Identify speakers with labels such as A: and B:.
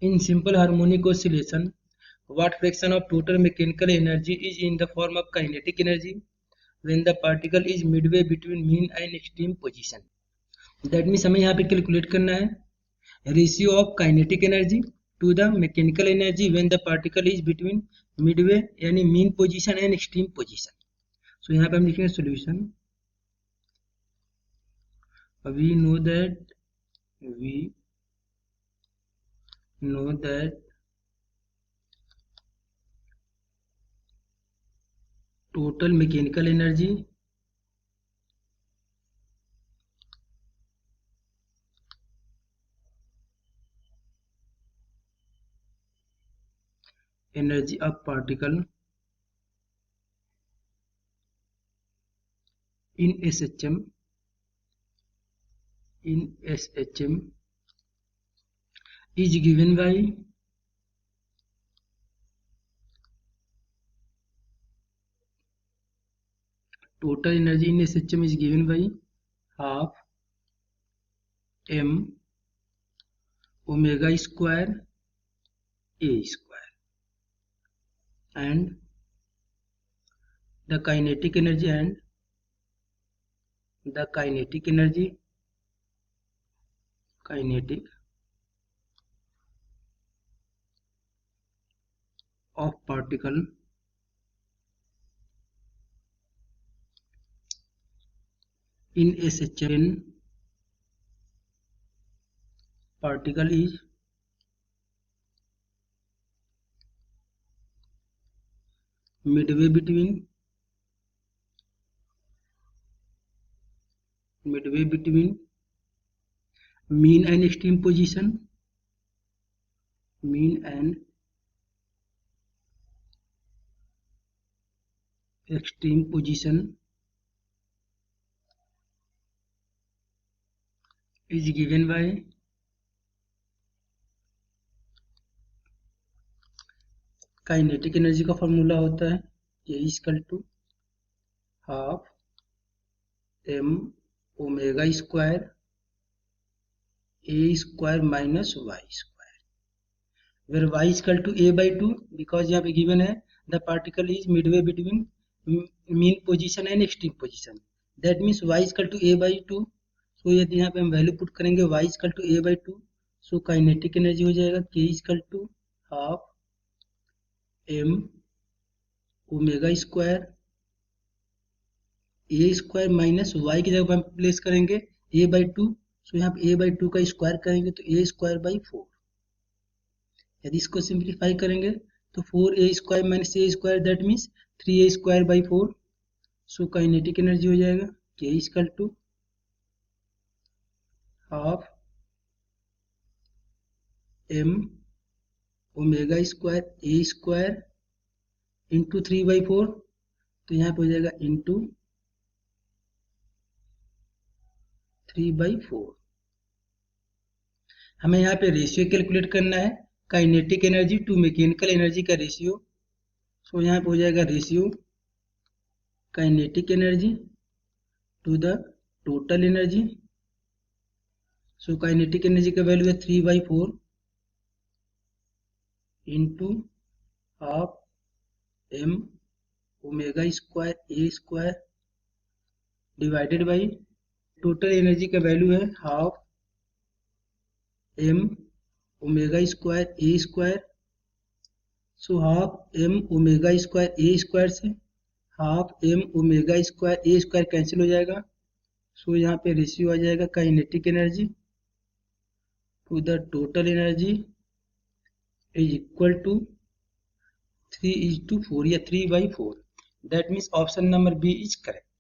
A: In simple harmonic oscillation, what fraction of total mechanical energy is in the form of kinetic energy when the particle is midway between mean and extreme position? That means हमें यहाँ पे calculate करना है ratio of kinetic energy to the mechanical energy when the particle is between midway यानी mean position and extreme position. So यहाँ पे हम लिखेंगे solution. We know that total mechanical energy of particle in SHM is given by total energy in SHM is given by half m omega square a square, and the kinetic energy of particle in SHM particle is midway between mean and extreme position, is given by kinetic energy का formula होता है K equal to half m omega square a square minus y square, where y equal to a by 2 because यहाँ पे given है the particle is midway between mean position and extreme position. That means y equal to a by 2. So यदि यहाँ पे हम value put करेंगे y equal to a by 2, so kinetic energy हो जाएगा K equal to half m omega square a square minus y की जगह हम प्लेस करेंगे a by 2. सो यहाँ पे a by 2 का स्क्वायर करेंगे तो a स्क्वायर बाई 4. यदि इसको सिंप्लीफाई करेंगे तो 4a square minus a square that means 3a square by 4. So kinetic energy हो जाएगा K equal to half m omega square a square into 3/4. तो यहाँ पे हो जाएगा इंटू 3/4. हमें यहाँ पे रेशियो कैलकुलेट करना है kinetic energy to mechanical energy का रेशियो. सो यहाँ पे हो जाएगा ratio kinetic energy to the total energy. So kinetic energy का वैल्यू है 3/4 into half m omega square a square divided by total energy का वैल्यू है half m omega square a square. So half m omega square a square से half m omega square a square cancel हो जाएगा. So यहाँ पे ratio आ जाएगा kinetic energy to the total energy is equal to 3:4 या 3/4. That means option number B is correct.